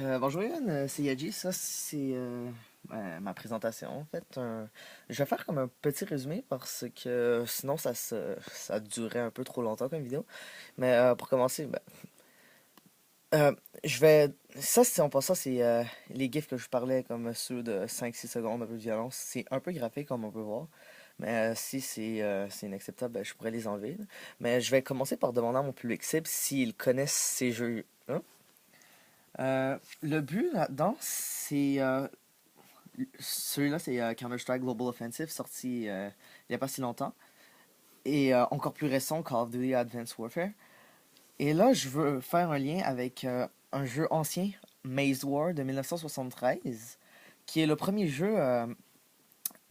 Bonjour Yann, c'est Yaji. Ça c'est ma présentation en fait. Je vais faire comme un petit résumé parce que sinon ça durerait un peu trop longtemps comme vidéo. Mais pour commencer, euh, je vais. Ça, c'est en passant, c'est les gifs que je parlais comme ceux de 5-6 secondes un peu de violence. C'est un peu graphique comme on peut voir. Mais si c'est inacceptable, je pourrais les enlever, là. Mais je vais commencer par demander à mon public cible s'ils connaissent ces jeux. Le but là-dedans, c'est celui-là, c'est Counter-Strike Global Offensive, sorti il n'y a pas si longtemps, et encore plus récent, Call of Duty Advanced Warfare. Et là, je veux faire un lien avec un jeu ancien, Maze War de 1973, qui est le premier jeu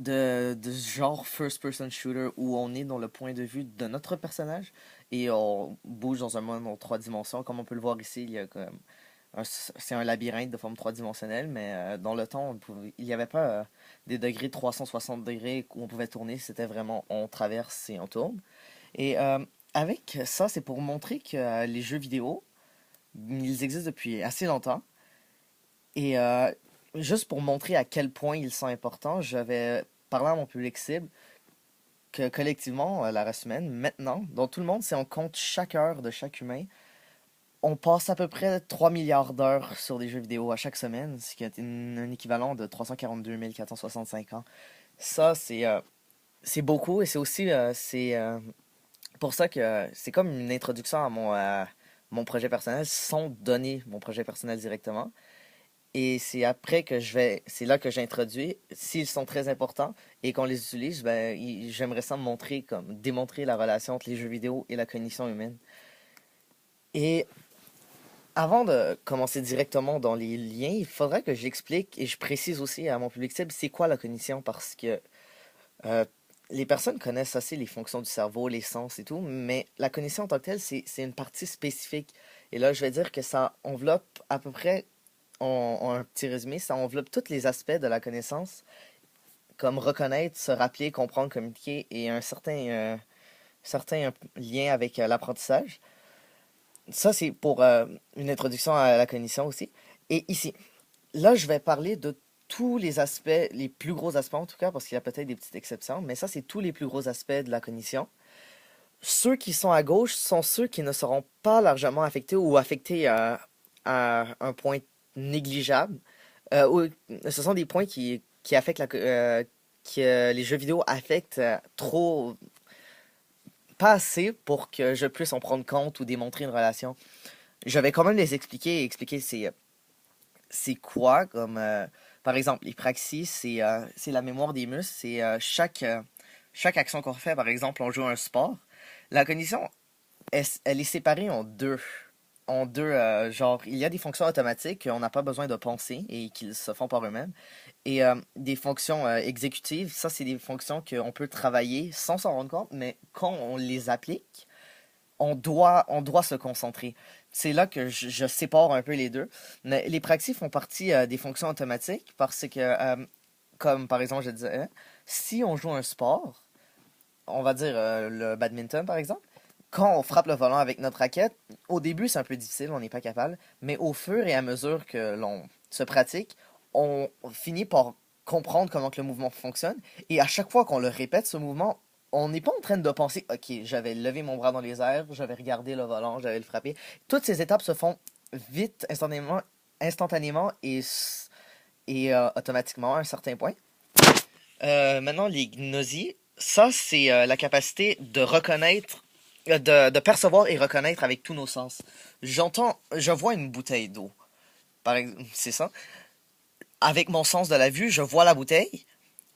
de ce genre first-person shooter où on est dans le point de vue de notre personnage et on bouge dans un monde en 3 dimensions. Comme on peut le voir ici, il y a comme c'est un labyrinthe de forme 3 dimensionnelle, mais dans le temps, il n'y avait pas des degrés de 360 degrés où on pouvait tourner. C'était vraiment on traverse et on tourne. Et avec ça, c'est pour montrer que les jeux vidéo, ils existent depuis assez longtemps. Et juste pour montrer à quel point ils sont importants, je vais parler à mon public cible que collectivement, la race humaine, maintenant, dont tout le monde, si on compte chaque heure de chaque humain, on passe à peu près 3 milliards d'heures sur des jeux vidéo à chaque semaine, ce qui est un équivalent de 342 465 ans. Ça, c'est beaucoup et c'est aussi c'est pour ça que c'est comme une introduction à mon projet personnel sans donner mon projet personnel directement. Et c'est après que c'est là que j'introduis, s'ils sont très importants et qu'on les utilise, j'aimerais ça me montrer comme démontrer la relation entre les jeux vidéo et la cognition humaine. Et avant de commencer directement dans les liens, il faudrait que j'explique et je précise aussi à mon public cible c'est quoi la cognition parce que euh, les personnes connaissent assez les fonctions du cerveau, les sens et tout, mais la cognition en tant que telle, c'est une partie spécifique. Et là, je vais dire que ça enveloppe à peu près, en un petit résumé, ça enveloppe tous les aspects de la connaissance, comme reconnaître, se rappeler, comprendre, communiquer et un certain lien avec l'apprentissage. Ça, c'est pour une introduction à la cognition aussi. Et ici, là, je vais parler de tous les aspects, les plus gros aspects en tout cas, parce qu'il y a peut-être des petites exceptions, mais ça, c'est tous les plus gros aspects de la cognition. Ceux qui sont à gauche sont ceux qui ne seront pas largement affectés ou affectés à un point négligeable. Ce sont des points qui affectent que les jeux vidéo affectent trop, pas assez pour que je puisse en prendre compte ou démontrer une relation. Je vais quand même les expliquer et expliquer c'est quoi, comme par exemple, les praxis, c'est la mémoire des muscles, c'est chaque action qu'on fait, par exemple, on joue à un sport. La cognition, elle est séparée en deux, genre, il y a des fonctions automatiques qu'on n'a pas besoin de penser et qui se font par eux-mêmes. Et des fonctions exécutives, ça, c'est des fonctions qu'on peut travailler sans s'en rendre compte, mais quand on les applique, on doit se concentrer. C'est là que je sépare un peu les deux. Mais les praxis font partie des fonctions automatiques parce que, comme par exemple, je disais, si on joue un sport, on va dire le badminton par exemple, quand on frappe le volant avec notre raquette, au début c'est un peu difficile, on n'est pas capable, mais au fur et à mesure que l'on se pratique, on finit par comprendre comment que le mouvement fonctionne, et à chaque fois qu'on le répète, ce mouvement, on n'est pas en train de penser, ok, j'avais levé mon bras dans les airs, j'avais regardé le volant, j'avais le frappé. Toutes ces étapes se font vite, instantanément et automatiquement à un certain point. Maintenant, les gnosies, ça, c'est la capacité de reconnaître, de percevoir et reconnaître avec tous nos sens. Je vois une bouteille d'eau, par exemple, c'est ça. Avec mon sens de la vue, je vois la bouteille,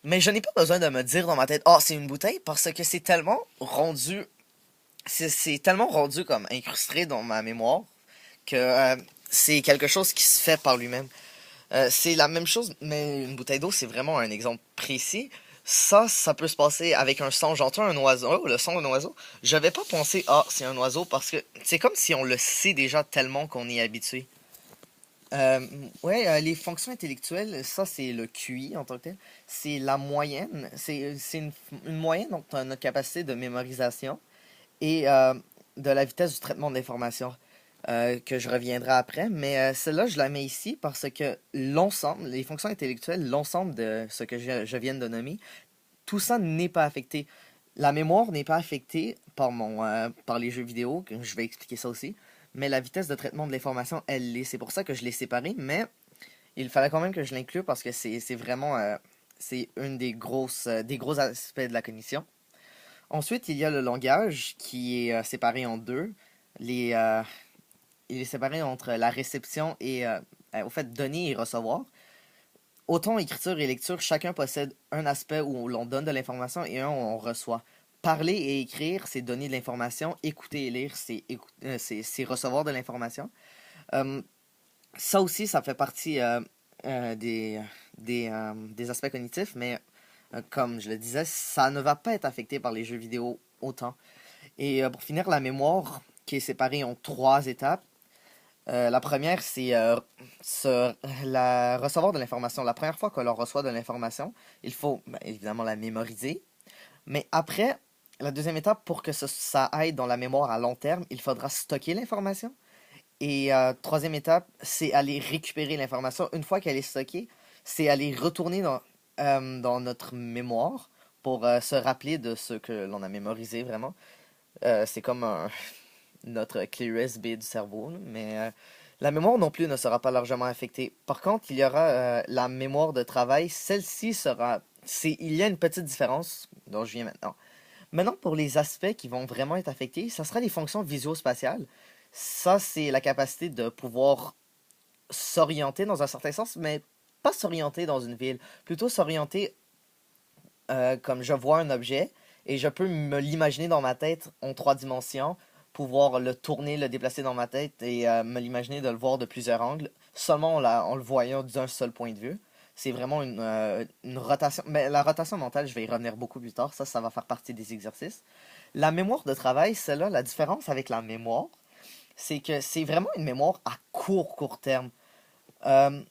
mais je n'ai pas besoin de me dire dans ma tête, oh, c'est une bouteille, parce que c'est tellement rendu comme incrusté dans ma mémoire que c'est quelque chose qui se fait par lui-même. C'est la même chose, mais une bouteille d'eau, c'est vraiment un exemple précis. Ça peut se passer avec un son. J'entends un oiseau, le son d'un oiseau. Je vais pas penser, ah, c'est un oiseau, parce que c'est comme si on le sait déjà tellement qu'on est habitué. Ouais, les fonctions intellectuelles, ça, c'est le QI en tant que tel. C'est la moyenne. C'est une moyenne entre notre capacité de mémorisation et de la vitesse du traitement de l'information. que je reviendrai après, mais celle-là, je la mets ici parce que l'ensemble, les fonctions intellectuelles, l'ensemble de ce que je viens de nommer, tout ça n'est pas affecté. La mémoire n'est pas affectée par les jeux vidéo, que je vais expliquer ça aussi, mais la vitesse de traitement de l'information, elle l'est. C'est pour ça que je l'ai séparée, mais il fallait quand même que je l'inclue parce que c'est vraiment c'est une des gros aspects de la cognition. Ensuite, il y a le langage qui est séparé en deux. Les, euh, il est séparé entre la réception et au fait donner et recevoir. Autant écriture et lecture, chacun possède un aspect où l'on donne de l'information et un où on reçoit. Parler et écrire, c'est donner de l'information. Écouter et lire, c'est recevoir de l'information. Euh, Ça aussi, ça fait partie des aspects cognitifs, mais comme je le disais, ça ne va pas être affecté par les jeux vidéo autant. Et pour finir, la mémoire, qui est séparée en trois étapes. La première, c'est recevoir de l'information. La première fois que l'on reçoit de l'information, il faut évidemment la mémoriser. Mais après, la deuxième étape, pour que ça aille dans la mémoire à long terme, il faudra stocker l'information. Et troisième étape, c'est aller récupérer l'information. Une fois qu'elle est stockée, c'est aller retourner dans notre mémoire pour se rappeler de ce que l'on a mémorisé vraiment. C'est comme notre clé USB du cerveau, mais la mémoire non plus ne sera pas largement affectée. Par contre, il y aura la mémoire de travail. Celle-ci sera... Il y a une petite différence dont je viens maintenant. Maintenant, pour les aspects qui vont vraiment être affectés, ça sera les fonctions visuospatiales. Ça, c'est la capacité de pouvoir s'orienter dans un certain sens, mais pas s'orienter dans une ville. Plutôt s'orienter comme je vois un objet et je peux me l'imaginer dans ma tête en trois dimensions, pouvoir le tourner, le déplacer dans ma tête et me l'imaginer de le voir de plusieurs angles, seulement en le voyant d'un seul point de vue. C'est vraiment une rotation. Mais la rotation mentale, je vais y revenir beaucoup plus tard. Ça va faire partie des exercices. La mémoire de travail, celle-là, la différence avec la mémoire, c'est que c'est vraiment une mémoire à court terme. Euh,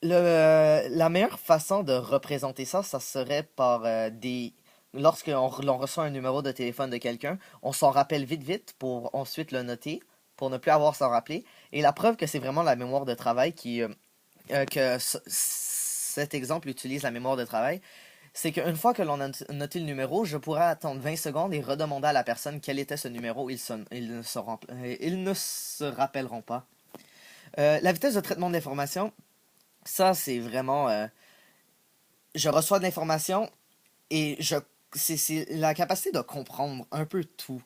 la meilleure façon de représenter ça, ça serait par des... Lorsque l'on reçoit un numéro de téléphone de quelqu'un, on s'en rappelle vite pour ensuite le noter, pour ne plus avoir à s'en rappeler. Et la preuve que c'est vraiment la mémoire de travail cet exemple utilise la mémoire de travail, c'est qu'une fois que l'on a noté le numéro, je pourrais attendre 20 secondes et redemander à la personne quel était ce numéro. Ils ne se rappelleront pas. La vitesse de traitement d'information, ça, c'est vraiment... je reçois de l'information et c'est la capacité de comprendre un peu tout.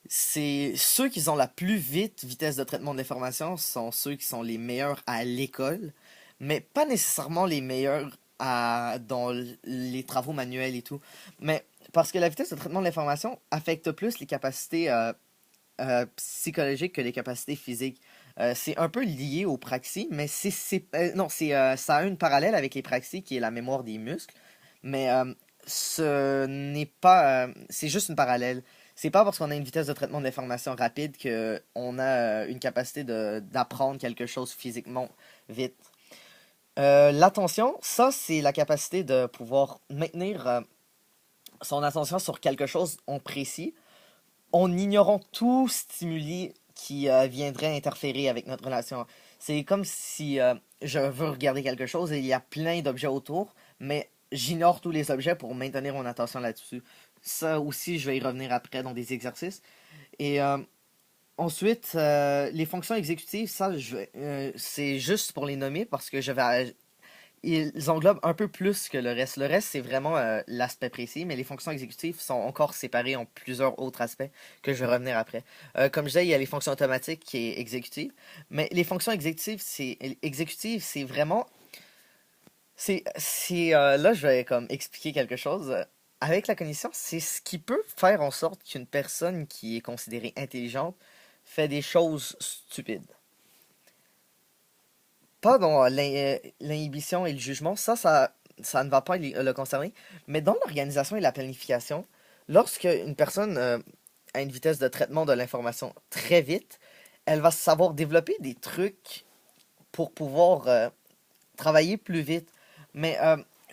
C'est ceux qui ont la plus vite vitesse de traitement de l'information sont ceux qui sont les meilleurs à l'école, mais pas nécessairement les meilleurs dans les travaux manuels et tout. Mais parce que la vitesse de traitement de l'information affecte plus les capacités psychologiques que les capacités physiques. C'est un peu lié aux praxis, mais non, ça a une parallèle avec les praxis qui est la mémoire des muscles, mais ce n'est pas, c'est juste une parallèle. C'est pas parce qu'on a une vitesse de traitement de l'information rapide que on a une capacité d'apprendre quelque chose physiquement vite. L'attention, ça c'est la capacité de pouvoir maintenir son attention sur quelque chose en précis en ignorant tout stimuli qui viendrait interférer avec notre relation. C'est comme si je veux regarder quelque chose et il y a plein d'objets autour, mais j'ignore tous les objets pour maintenir mon attention là-dessus. Ça aussi, je vais y revenir après dans des exercices. Et ensuite, les fonctions exécutives, ça, c'est juste pour les nommer parce que ils englobent un peu plus que le reste. Le reste, c'est vraiment l'aspect précis, mais les fonctions exécutives sont encore séparées en plusieurs autres aspects que je vais revenir après. Comme je disais, il y a les fonctions automatiques qui est exécutive, mais les fonctions exécutives, c'est vraiment... là, je vais comme expliquer quelque chose. Avec la cognition, c'est ce qui peut faire en sorte qu'une personne qui est considérée intelligente fait des choses stupides. Pas dans l'inhibition et le jugement, ça ne va pas le concerner, mais dans l'organisation et la planification, lorsque une personne a une vitesse de traitement de l'information très vite, elle va savoir développer des trucs pour pouvoir travailler plus vite. Mais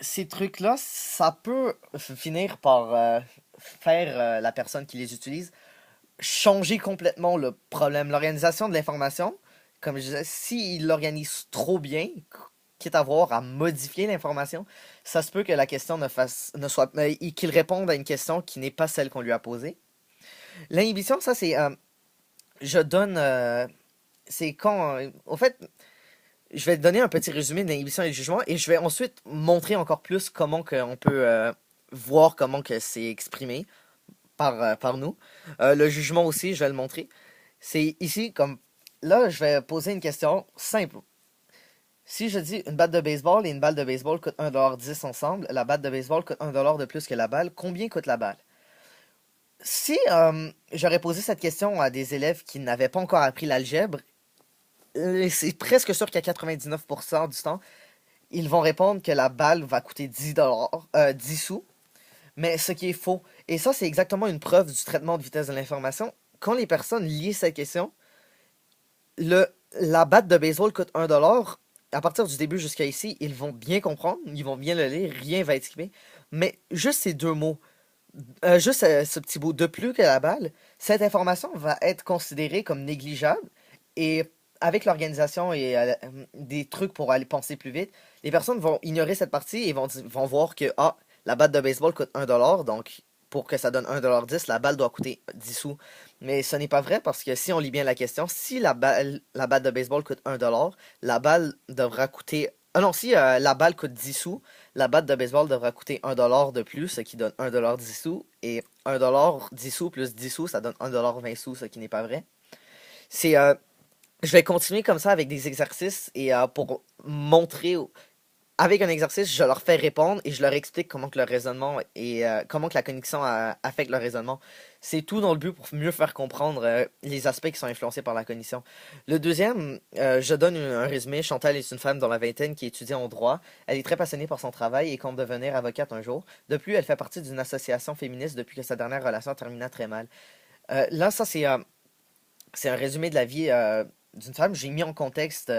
ces trucs-là, ça peut finir par faire la personne qui les utilise changer complètement le problème. L'organisation de l'information, comme je disais, s'il l'organise trop bien, quitte à avoir à modifier l'information, ça se peut que la question ne soit, qu'il réponde à une question qui n'est pas celle qu'on lui a posée. L'inhibition, ça c'est, je donne, c'est quand, au fait, je vais te donner un petit résumé de l'inhibition et du jugement et je vais ensuite montrer encore plus comment que on peut voir comment que c'est exprimé par nous. Le jugement aussi, je vais le montrer. C'est ici comme là, je vais poser une question simple. Si je dis une batte de baseball et une balle de baseball coûtent 1,10$ ensemble, la batte de baseball coûte 1$ de plus que la balle, combien coûte la balle? Si j'aurais posé cette question à des élèves qui n'avaient pas encore appris l'algèbre, c'est presque sûr qu'à 99% du temps, ils vont répondre que la balle va coûter 10$, 10 sous, mais ce qui est faux. Et ça, c'est exactement une preuve du traitement de vitesse de l'information. Quand les personnes lisent cette question, le, la batte de baseball coûte 1$. À partir du début jusqu'à ici, ils vont bien comprendre, ils vont bien le lire, rien va être skippé. Mais juste ces deux mots, juste ce petit bout de plus que la balle, cette information va être considérée comme négligeable. Et avec l'organisation et des trucs pour aller penser plus vite, les personnes vont ignorer cette partie et vont voir que ah, la batte de baseball coûte 1$, donc pour que ça donne 1,10$, la balle doit coûter 10 sous. Mais ce n'est pas vrai parce que si on lit bien la question, si la batte de baseball coûte 1$, la balle devra coûter. Ah non, si la balle coûte 10 sous, la batte de baseball devra coûter 1$ de plus, ce qui donne 1$ 10 sous. Et 1$ 10 sous plus 10 sous, ça donne 1$ 20 sous, ce qui n'est pas vrai. C'est Je vais continuer comme ça avec des exercices et pour montrer avec un exercice, je leur fais répondre et je leur explique comment que le raisonnement et comment que la connexion affecte le raisonnement. C'est tout dans le but pour mieux faire comprendre les aspects qui sont influencés par la cognition. Le deuxième, je donne un résumé. Chantal est une femme dans la vingtaine qui étudie en droit. Elle est très passionnée par son travail et compte devenir avocate un jour. De plus, elle fait partie d'une association féministe depuis que sa dernière relation termina très mal. Là, ça, c'est un résumé de la vie d'une femme. J'ai mis en contexte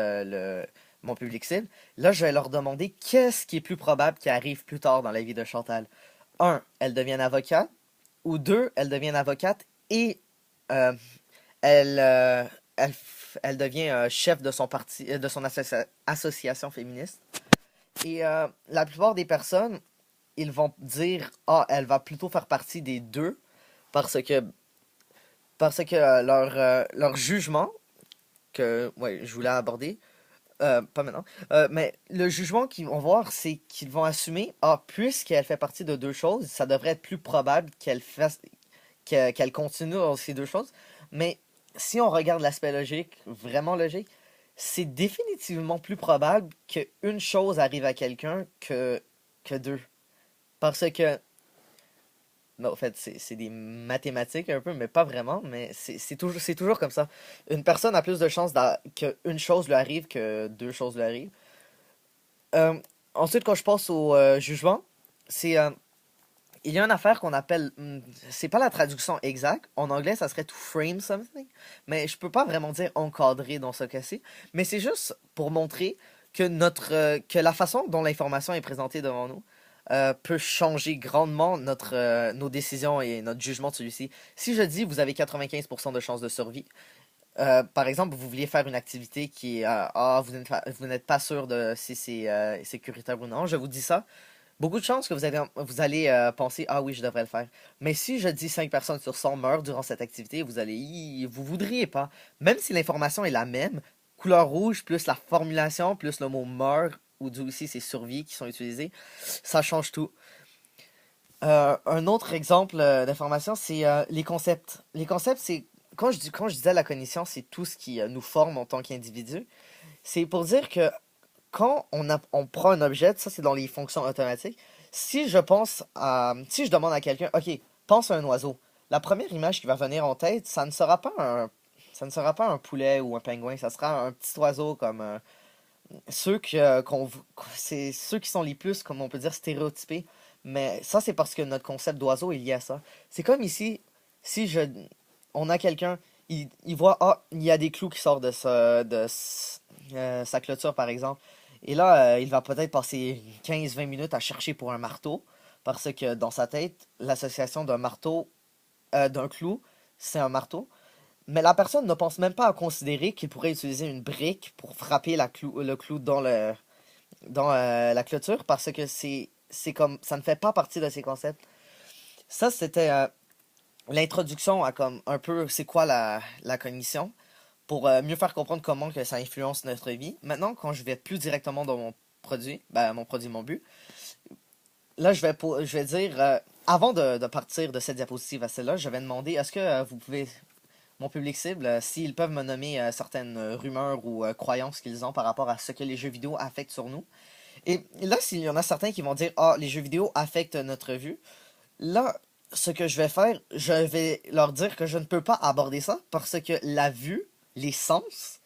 mon public cible. Là, je vais leur demander qu'est-ce qui est plus probable qui arrive plus tard dans la vie de Chantal. Un, elle devienne avocate. Ou deux, elle devienne avocate et euh, elle, euh, elle, elle devient chef de son parti, de son association féministe. Et la plupart des personnes, ils vont dire, ah, elle va plutôt faire partie des deux parce que, leur jugement, que ouais, je voulais aborder, pas maintenant. Mais le jugement qu'ils vont voir, c'est qu'ils vont assumer, ah, puisqu'elle fait partie de deux choses, ça devrait être plus probable qu'elle continue dans ces deux choses. Mais si on regarde l'aspect logique, vraiment logique, c'est définitivement plus probable qu'une chose arrive à quelqu'un que deux. Parce que, non, en fait, c'est des mathématiques un peu, mais pas vraiment, mais c'est toujours comme ça. Une personne a plus de chances qu'une chose lui arrive que deux choses lui arrivent. Euh, Ensuite, quand je passe au jugement, c'est il y a une affaire qu'on appelle, c'est pas la traduction exacte. En anglais, ça serait to frame something, mais je peux pas vraiment dire encadrer dans ce cas-ci. Mais c'est juste pour montrer que que la façon dont l'information est présentée devant nous peut changer grandement nos décisions et notre jugement de celui-ci. Si je dis vous avez 95% de chances de survie, par exemple, vous vouliez faire une activité qui est vous n'êtes pas sûr de si c'est sécuritaire ou non, je vous dis ça. Beaucoup de chances que vous allez penser ah oui, je devrais le faire. Mais si je dis 5 personnes sur 100 meurent durant cette activité, vous voudriez pas. Même si l'information est la même, couleur rouge plus la formulation plus le mot meurt ou du aussi c'est survie qui sont utilisés, ça change tout. Un autre exemple d'information, c'est les concepts. Les concepts, c'est quand je disais la cognition, c'est tout ce qui nous forme en tant qu'individu. C'est pour dire que on prend un objet, ça c'est dans les fonctions automatiques. Si je demande à quelqu'un, ok, pense à un oiseau, la première image qui va venir en tête, ça ne sera pas un poulet ou un pingouin, ça sera un petit oiseau comme c'est ceux qui sont les plus, comme on peut dire, stéréotypés. Mais ça, c'est parce que notre concept d'oiseau est lié à ça. C'est comme ici, si je, on a quelqu'un, il voit, ah, il y a des clous qui sortent sa clôture, par exemple. Et là, il va peut-être passer 15-20 minutes à chercher pour un marteau, parce que dans sa tête, l'association d'un marteau, d'un clou, c'est un marteau. Mais la personne ne pense même pas à considérer qu'il pourrait utiliser une brique pour frapper le clou dans la clôture parce que c'est comme ça ne fait pas partie de ses concepts. Ça, c'était l'introduction à comme un peu c'est quoi la cognition pour mieux faire comprendre comment que ça influence notre vie. Maintenant, quand je vais plus directement dans mon but, là, je vais dire, avant de partir de cette diapositive à celle-là, je vais demander, est-ce que vous pouvez, mon public cible, s'ils peuvent me nommer certaines rumeurs ou croyances qu'ils ont par rapport à ce que les jeux vidéo affectent sur nous. Et là, s'il y en a certains qui vont dire, ah, les jeux vidéo affectent notre vue, là, ce que je vais faire, je vais leur dire que je ne peux pas aborder ça parce que la vue, les sens,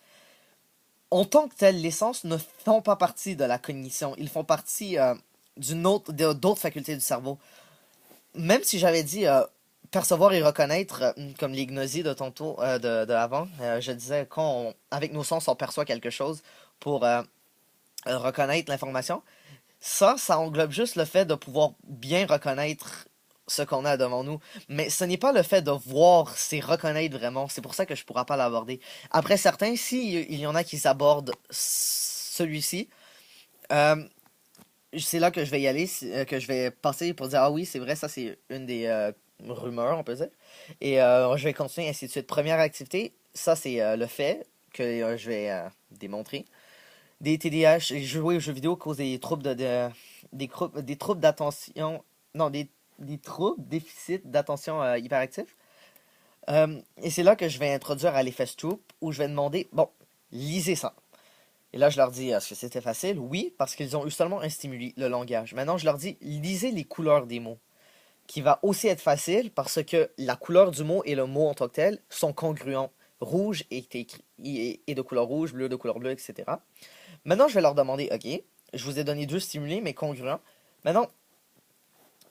en tant que tel, les sens ne font pas partie de la cognition. Ils font partie d'autres facultés du cerveau. Même si j'avais dit percevoir et reconnaître, comme les gnosies de tantôt, de avant, je disais avec nos sens, on perçoit quelque chose pour reconnaître l'information. Ça englobe juste le fait de pouvoir bien reconnaître ce qu'on a devant nous. Mais ce n'est pas le fait de voir, c'est reconnaître vraiment. C'est pour ça que je ne pourrais pas l'aborder. Après certains, si il y en a qui s'abordent celui-ci, euh, c'est là que je vais y aller, que je vais passer pour dire, ah oui, c'est vrai, ça c'est une des rumeurs, on peut dire. Et je vais continuer, ainsi de suite. Première activité, ça c'est le fait que je vais démontrer. Des TDAH, jouer aux jeux vidéo cause des troubles des troubles d'attention, non, des troubles, déficit d'attention hyperactif. Et c'est là que je vais introduire à l'effet Stroop, où je vais demander, bon, lisez ça. Et là, je leur dis, est-ce que c'était facile? Oui, parce qu'ils ont eu seulement un stimuli, le langage. Maintenant, je leur dis, lisez les couleurs des mots, qui va aussi être facile parce que la couleur du mot et le mot en tant que tel sont congruents. Rouge est de couleur rouge, bleu de couleur bleue, etc. Maintenant, je vais leur demander, ok, je vous ai donné deux stimuli, mais congruents. Maintenant,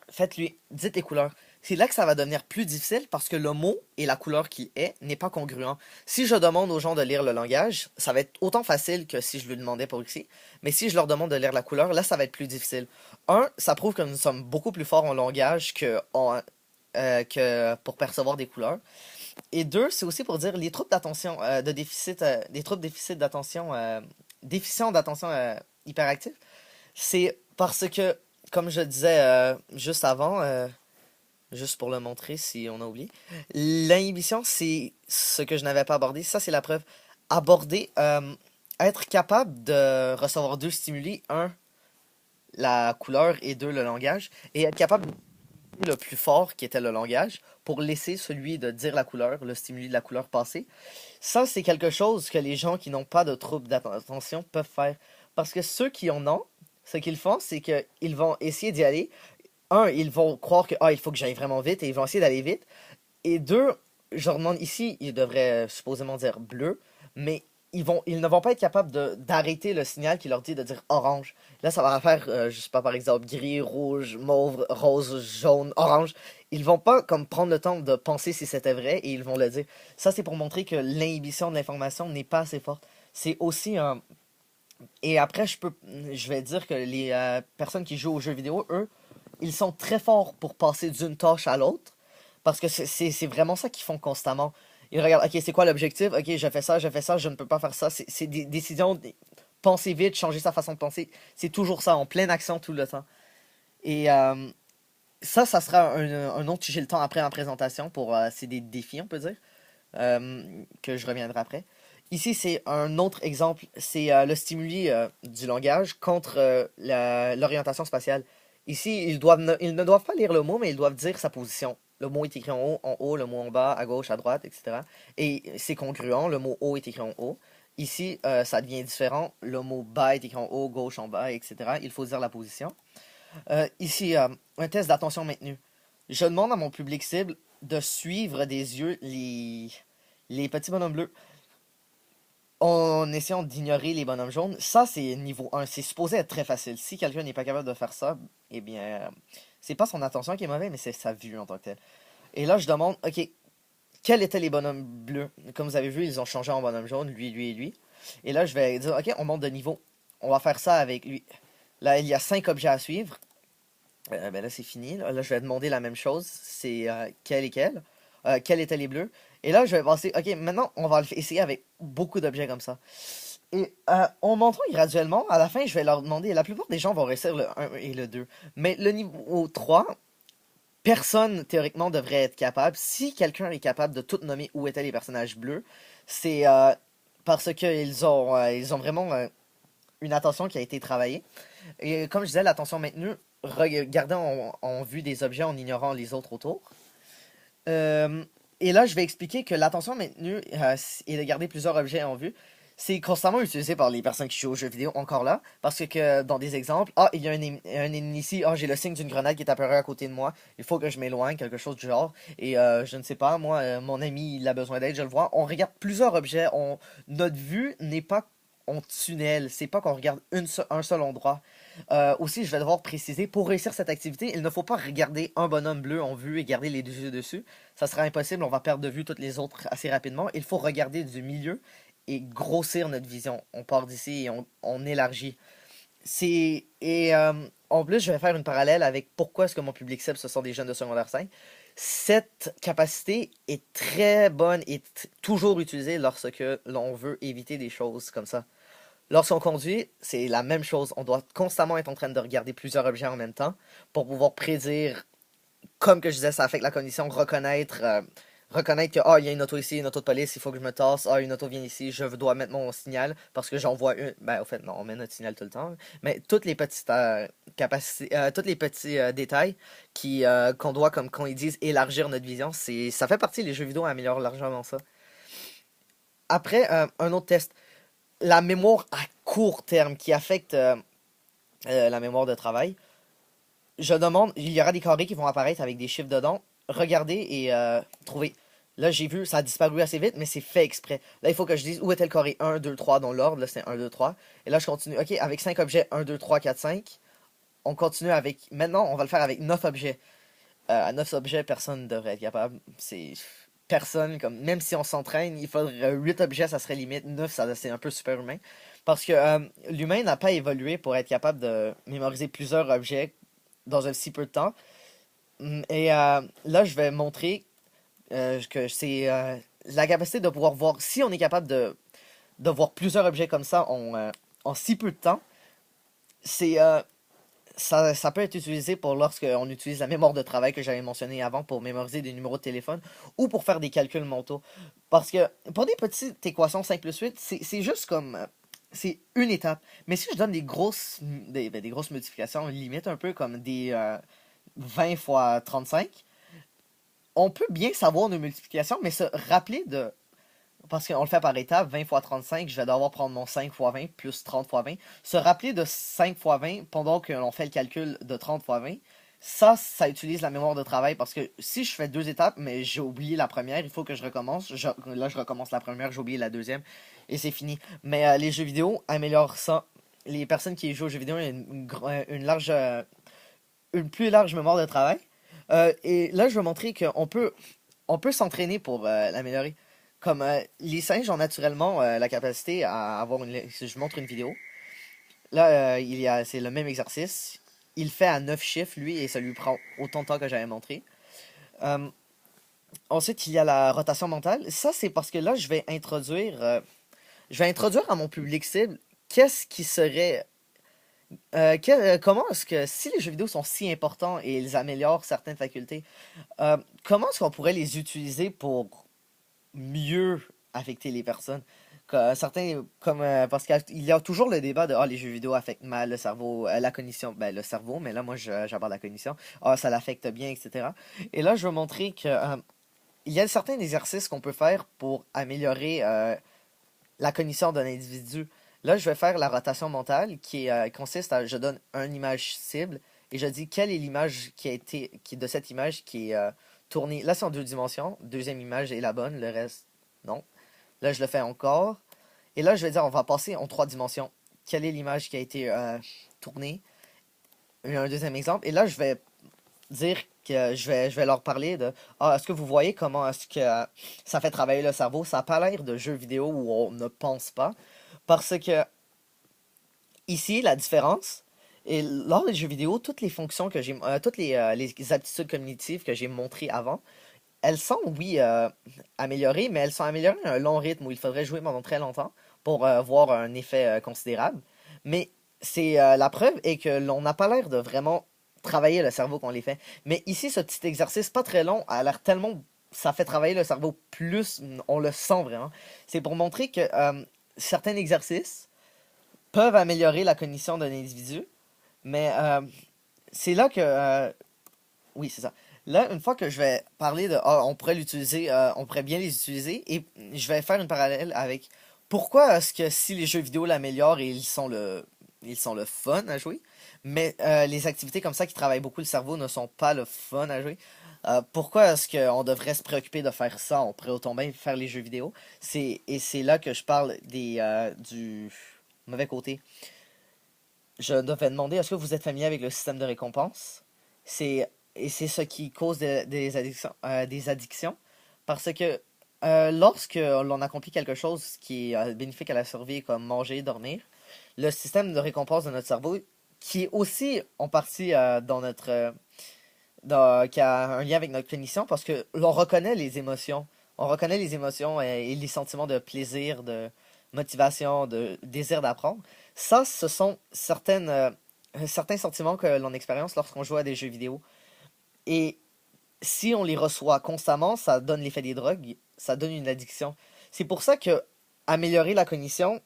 faites-lui, dites les couleurs. C'est là que ça va devenir plus difficile parce que le mot et la couleur qui est n'est pas congruent. Si je demande aux gens de lire le langage, ça va être autant facile que si je lui demandais pour ici. Mais si je leur demande de lire la couleur, là, ça va être plus difficile. Un, ça prouve que nous sommes beaucoup plus forts en langage que pour percevoir des couleurs. Et deux, c'est aussi pour dire les troubles d'attention, des troubles déficit d'attention, déficients d'attention hyperactifs. C'est parce que, comme je disais juste avant, juste pour le montrer si on a oublié. L'inhibition, c'est ce que je n'avais pas abordé. Ça, c'est la preuve. Aborder, être capable de recevoir deux stimuli. Un, la couleur et deux, le langage. Et être capable de le plus fort qui était le langage pour laisser celui de dire la couleur, le stimuli de la couleur passer. Ça, c'est quelque chose que les gens qui n'ont pas de trouble d'attention peuvent faire. Parce que ceux qui en ont, ce qu'ils font, c'est qu'ils vont essayer d'y aller, un, ils vont croire que il faut que j'aille vraiment vite et ils vont essayer d'aller vite. Et deux, je leur demande ici, ils devraient supposément dire bleu, mais ils ne vont pas être capables d'arrêter le signal qui leur dit de dire orange. Là, ça va faire, je sais pas, par exemple, gris, rouge, mauve, rose, jaune, orange. Ils vont pas comme prendre le temps de penser si c'était vrai et ils vont le dire. Ça, c'est pour montrer que l'inhibition de l'information n'est pas assez forte. C'est aussi un. Et après, je vais dire que les personnes qui jouent aux jeux vidéo, eux, ils sont très forts pour passer d'une tâche à l'autre. Parce que c'est vraiment ça qu'ils font constamment. Ils regardent, ok, c'est quoi l'objectif? Ok, je fais ça, je ne peux pas faire ça. C'est des décisions, penser vite, changer sa façon de penser. C'est toujours ça, en pleine action tout le temps. Et ça sera un autre, j'ai le temps après en présentation pour, c'est des défis, on peut dire, que je reviendrai après. Ici, c'est un autre exemple, c'est le stimuli du langage contre l'orientation spatiale. Ici, ils ne doivent pas lire le mot, mais ils doivent dire sa position. Le mot est écrit en haut, le mot en bas, à gauche, à droite, etc. Et c'est congruent, le mot haut est écrit en haut. Ici, ça devient différent, le mot bas est écrit en haut, gauche en bas, etc. Il faut dire la position. Ici, un test d'attention maintenue. Je demande à mon public cible de suivre des yeux les petits bonhommes bleus en essayant d'ignorer les bonhommes jaunes. Ça, c'est niveau 1. C'est supposé être très facile. Si quelqu'un n'est pas capable de faire ça, eh bien, c'est pas son attention qui est mauvaise, mais c'est sa vue en tant que telle. Et là, je demande, ok, quels étaient les bonhommes bleus? Comme vous avez vu, ils ont changé en bonhomme jaune, lui, lui et lui. Et là, je vais dire, ok, on monte de niveau. On va faire ça avec lui. Là, il y a 5 objets à suivre. Ben là, c'est fini. Là, je vais demander la même chose. C'est quel et quel. quels étaient les bleus. Et là, je vais passer, ok, maintenant, on va essayer avec beaucoup d'objets comme ça. Et en montrant graduellement, à la fin, je vais leur demander, la plupart des gens vont réussir le un et le 2. Mais le niveau 3, personne, théoriquement, devrait être capable. Si quelqu'un est capable de tout nommer où étaient les personnages bleus, c'est parce qu'ils ont vraiment une attention qui a été travaillée. Et comme je disais, l'attention maintenue, regarder en vue des objets en ignorant les autres autour. Euh, et là, je vais expliquer que l'attention maintenue et de garder plusieurs objets en vue, c'est constamment utilisé par les personnes qui jouent aux jeux vidéo encore là, parce que dans des exemples, ah, il y a un ennemi ici, ah, j'ai le signe d'une grenade qui est apparu à côté de moi, il faut que je m'éloigne, quelque chose du genre, et je ne sais pas, moi, mon ami, il a besoin d'aide, je le vois. On regarde plusieurs objets, notre vue n'est pas en tunnel, c'est pas qu'on regarde un seul endroit. Aussi, je vais devoir préciser, pour réussir cette activité, il ne faut pas regarder un bonhomme bleu en vue et garder les yeux dessus. Ça sera impossible, on va perdre de vue toutes les autres assez rapidement. Il faut regarder du milieu et grossir notre vision. On part d'ici et on élargit. En plus, je vais faire une parallèle avec pourquoi est-ce que mon public cible, ce sont des jeunes de secondaire 5. Cette capacité est très bonne et toujours utilisée lorsque l'on veut éviter des choses comme ça. Lorsqu'on conduit, c'est la même chose. On doit constamment être en train de regarder plusieurs objets en même temps pour pouvoir prédire, comme que je disais, ça affecte la cognition, reconnaître que, ah, il y a une auto ici, une auto de police, il faut que je me tasse, ah, une auto vient ici, je dois mettre mon signal parce que j'en vois une. Ben, au fait, non, on met notre signal tout le temps. Mais toutes les petites capacités, tous les petits détails qu'on doit, comme quand ils disent, élargir notre vision, ça fait partie, les jeux vidéo améliorent largement ça. Après, un autre test, la mémoire à court terme qui affecte la mémoire de travail. Je demande, il y aura des carrés qui vont apparaître avec des chiffres dedans. Regardez et trouvez. Là, j'ai vu, ça a disparu assez vite, mais c'est fait exprès. Là, il faut que je dise où était le carré 1, 2, 3 dans l'ordre. Là, c'est 1, 2, 3. Et là, je continue. Ok, avec 5 objets, 1, 2, 3, 4, 5. On continue avec. Maintenant, on va le faire avec 9 objets. À 9 objets, personne ne devrait être capable. C'est. Personne, comme. Même si on s'entraîne, il faudrait 8 objets, ça serait limite. 9, ça, c'est un peu superhumain. Parce que l'humain n'a pas évolué pour être capable de mémoriser plusieurs objets dans un si peu de temps. Et là, je vais montrer que c'est la capacité de pouvoir voir, si on est capable de voir plusieurs objets comme ça en si peu de temps, c'est ça peut être utilisé pour lorsqu'on utilise la mémoire de travail que j'avais mentionné avant pour mémoriser des numéros de téléphone ou pour faire des calculs mentaux. Parce que pour des petites équations 5 plus 8, c'est juste comme c'est une étape. Mais si je donne des grosses multiplications, limite un peu comme des 20 fois 35, on peut bien savoir nos multiplications, mais se rappeler de. Parce qu'on le fait par étapes, 20 fois 35, je vais devoir prendre mon 5 fois 20 plus 30 fois 20. Se rappeler de 5 fois 20 pendant que l'on fait le calcul de 30 fois 20, ça utilise la mémoire de travail parce que si je fais deux étapes, mais j'ai oublié la première, il faut que je recommence. Là, je recommence la première, j'ai oublié la deuxième et c'est fini. Mais les jeux vidéo améliorent ça. Les personnes qui jouent aux jeux vidéo ont une plus large mémoire de travail. Et là, je vais montrer on peut s'entraîner pour l'améliorer. Comme les singes ont naturellement la capacité à avoir une. Si je montre une vidéo, là, c'est le même exercice. Il fait à 9 chiffres, lui, et ça lui prend autant de temps que j'avais montré. Euh, Ensuite, il y a la rotation mentale. Ça, c'est parce que là, je vais introduire à mon public cible qu'est-ce qui serait comment est-ce que, si les jeux vidéo sont si importants et ils améliorent certaines facultés, comment est-ce qu'on pourrait les utiliser pour mieux affecter les personnes? Certains, parce qu'il y a toujours le débat de les jeux vidéo affectent mal le cerveau, la cognition, ben le cerveau, mais là, moi, j'aborde la cognition. Ça l'affecte bien, etc. Et là, je veux montrer que il y a certains exercices qu'on peut faire pour améliorer la cognition d'un individu. Là, je vais faire la rotation mentale consiste à, je donne une image cible et je dis quelle est l'image de cette image qui est tournée. Là, c'est en deux dimensions. Deuxième image est la bonne, le reste, non. Là, je le fais encore. Et là, je vais dire, on va passer en trois dimensions. Quelle est l'image qui a été tournée? Un deuxième exemple. Et là, je vais dire que je vais leur parler de est-ce que vous voyez comment est-ce que ça fait travailler le cerveau? Ça n'a pas l'air de jeux vidéo où on ne pense pas. Parce que ici, la différence, et lors des jeux vidéo, toutes les fonctions que j'ai, toutes les aptitudes cognitives que j'ai montrées avant, elles sont, oui, améliorées, mais elles sont améliorées à un long rythme où il faudrait jouer pendant très longtemps pour voir un effet considérable. Mais la preuve est que l'on n'a pas l'air de vraiment travailler le cerveau quand on les fait. Mais ici, ce petit exercice pas très long a l'air tellement... Ça fait travailler le cerveau plus, on le sent vraiment. C'est pour montrer que certains exercices peuvent améliorer la cognition d'un individu, mais c'est là que oui, c'est ça. Là, une fois que je vais parler de ah, on pourrait l'utiliser, on pourrait bien les utiliser, et je vais faire une parallèle avec pourquoi est-ce que si les jeux vidéo l'améliorent et ils sont le fun à jouer, mais les activités comme ça qui travaillent beaucoup le cerveau ne sont pas le fun à jouer. Pourquoi est-ce qu'on devrait se préoccuper de faire ça? On pourrait autant bien faire les jeux vidéo. Et c'est là que je parle du mauvais côté. Je devais demander, est-ce que vous êtes familier avec le système de récompense? C'est, et c'est ce qui cause des addictions. Parce que lorsque l'on accomplit quelque chose qui est bénéfique à la survie, comme manger, dormir, le système de récompense de notre cerveau, qui est aussi en partie qui a un lien avec notre cognition, parce que l'on reconnaît les émotions. On reconnaît les émotions et les sentiments de plaisir, de motivation, de désir d'apprendre. Ça, ce sont certains sentiments que l'on expérience lorsqu'on joue à des jeux vidéo. Et si on les reçoit constamment, ça donne l'effet des drogues, ça donne une addiction. C'est pour ça que améliorer la cognition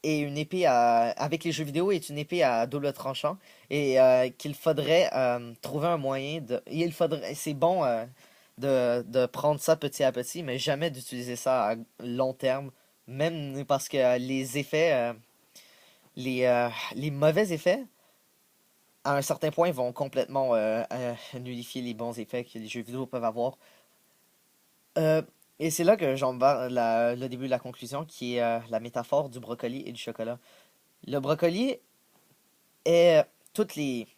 est avec les jeux vidéo est une épée à double tranchant, et qu'il faudrait trouver un moyen c'est bon de prendre ça petit à petit, mais jamais d'utiliser ça à long terme, même parce que les mauvais effets à un certain point vont complètement nullifier les bons effets que les jeux vidéo peuvent avoir. Euh, et c'est là que j'embarque le début de la conclusion, qui est la métaphore du brocoli et du chocolat. Le brocoli est toutes les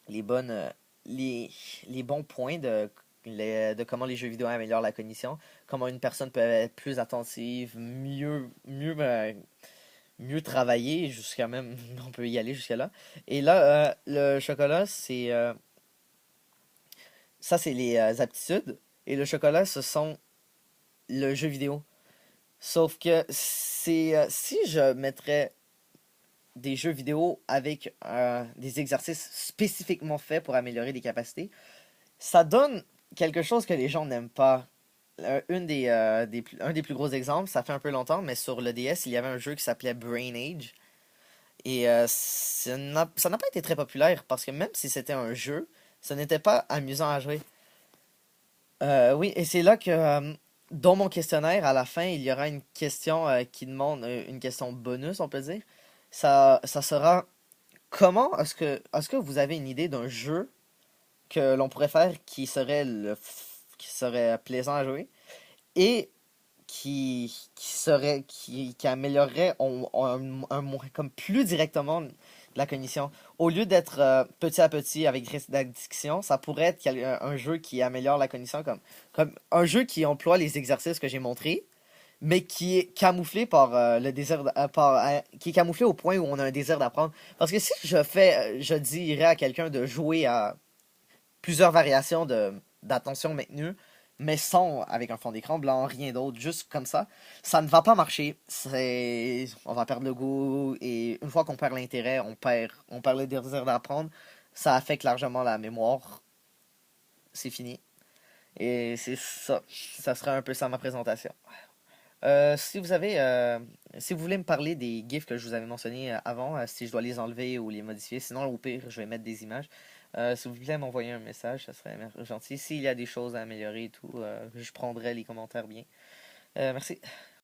bonnes, les bons points de comment les jeux vidéo améliorent la cognition, comment une personne peut être plus attentive, mieux travailler, jusqu'à même, on peut y aller jusqu'à là. Et là, le chocolat, ça c'est les aptitudes, et le chocolat, ce sont le jeu vidéo. Sauf que si je mettrais des jeux vidéo avec des exercices spécifiquement faits pour améliorer des capacités, ça donne quelque chose que les gens n'aiment pas. Un des plus gros exemples, ça fait un peu longtemps, mais sur le DS, il y avait un jeu qui s'appelait Brain Age. Et ça n'a pas été très populaire parce que même si c'était un jeu, ce n'était pas amusant à jouer. Oui, et c'est là que dans mon questionnaire, à la fin, il y aura une question qui demande une question bonus, on peut dire. Ça sera comment est-ce que vous avez une idée d'un jeu que l'on pourrait faire qui serait plaisant à jouer et qui améliorerait comme plus directement la cognition. Au lieu d'être petit à petit avec risque d'addiction, ça pourrait être un jeu qui améliore la cognition, comme un jeu qui emploie les exercices que j'ai montrés, mais qui est camouflé par le désir qui est camouflé au point où on a un désir d'apprendre. Parce que si je dirais à quelqu'un de jouer à plusieurs variations de d'attention maintenue, mais sans avec un fond d'écran blanc, rien d'autre, juste comme ça ne va pas marcher. On va perdre le goût, et une fois qu'on perd l'intérêt, on perd le désir d'apprendre. Ça affecte largement la mémoire. C'est fini. Et c'est ça. Ça sera un peu ça ma présentation. Si vous voulez me parler des GIFs que je vous avais mentionnés avant, si je dois les enlever ou les modifier, sinon au pire, je vais mettre des images. Si vous voulez m'envoyer un message, ça serait gentil. S'il y a des choses à améliorer et tout, je prendrai les commentaires bien. Merci.